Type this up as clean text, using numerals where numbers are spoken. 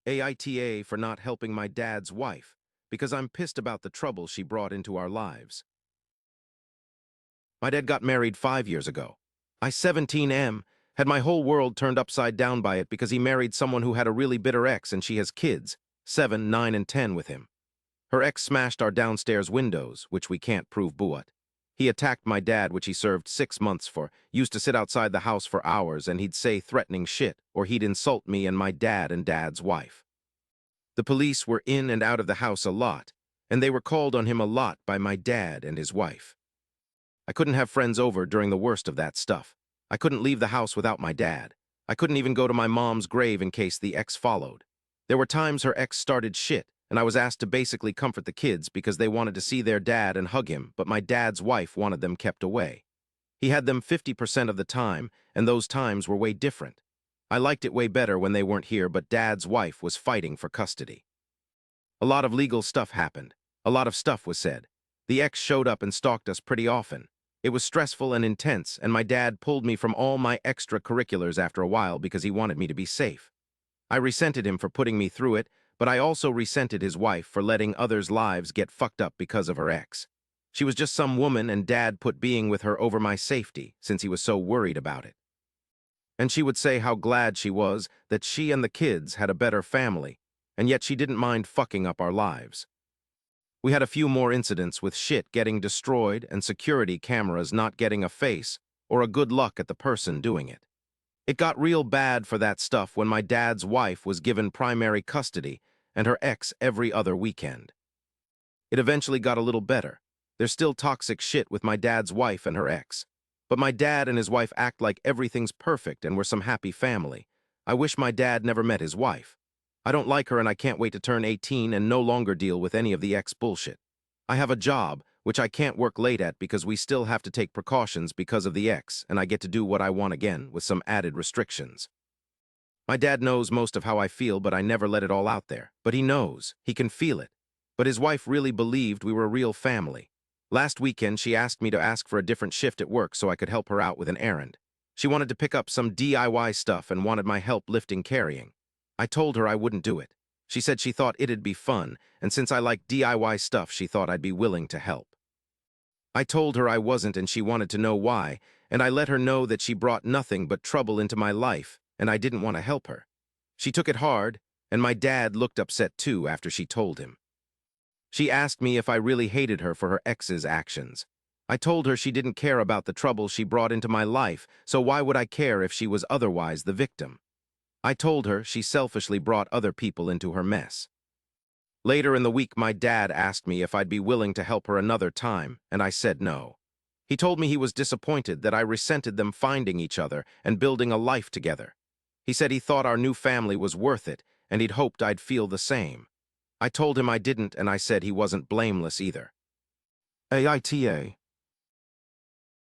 AITA for not helping my dad's wife, because I'm pissed about the trouble she brought into our lives. My dad got married 5 years ago. I 17M, had my whole world turned upside down by it because he married someone who had a really bitter ex and she has kids, 7, 9, and 10 with him. Her ex smashed our downstairs windows, which we can't prove buat. He attacked my dad, which he served 6 months for, used to sit outside the house for hours and he'd say threatening shit, or he'd insult me and my dad and dad's wife. The police were in and out of the house a lot, and they were called on him a lot by my dad and his wife. I couldn't have friends over during the worst of that stuff. I couldn't leave the house without my dad. I couldn't even go to my mom's grave in case the ex followed. There were times her ex started shit, and I was asked to basically comfort the kids because they wanted to see their dad and hug him, but my dad's wife wanted them kept away. He had them 50% of the time, and those times were way different. I liked it way better when they weren't here, but dad's wife was fighting for custody. A lot of legal stuff happened. A lot of stuff was said. The ex showed up and stalked us pretty often. It was stressful and intense, and my dad pulled me from all my extracurriculars after a while because he wanted me to be safe. I resented him for putting me through it, but I also resented his wife for letting others' lives get fucked up because of her ex. She was just some woman, and Dad put being with her over my safety since he was so worried about it. And she would say how glad she was that she and the kids had a better family, and yet she didn't mind fucking up our lives. We had a few more incidents with shit getting destroyed and security cameras not getting a face or a good luck at the person doing it. It got real bad for that stuff when my dad's wife was given primary custody and her ex every other weekend. It eventually got a little better. There's still toxic shit with my dad's wife and her ex. But my dad and his wife act like everything's perfect and we're some happy family. I wish my dad never met his wife. I don't like her and I can't wait to turn 18 and no longer deal with any of the ex bullshit. I have a job, which I can't work late at because we still have to take precautions because of the ex, and I get to do what I want again with some added restrictions. My dad knows most of how I feel, but I never let it all out there. But he knows. He can feel it. But his wife really believed we were a real family. Last weekend, she asked me to ask for a different shift at work so I could help her out with an errand. She wanted to pick up some DIY stuff and wanted my help lifting carrying. I told her I wouldn't do it. She said she thought it'd be fun, and since I like DIY stuff, she thought I'd be willing to help. I told her I wasn't and she wanted to know why, and I let her know that she brought nothing but trouble into my life, and I didn't want to help her. She took it hard, and my dad looked upset too after she told him. She asked me if I really hated her for her ex's actions. I told her she didn't care about the trouble she brought into my life, so why would I care if she was otherwise the victim? I told her she selfishly brought other people into her mess. Later in the week, my dad asked me if I'd be willing to help her another time, and I said no. He told me he was disappointed that I resented them finding each other and building a life together. He said he thought our new family was worth it, and he'd hoped I'd feel the same. I told him I didn't, and I said he wasn't blameless either. AITA.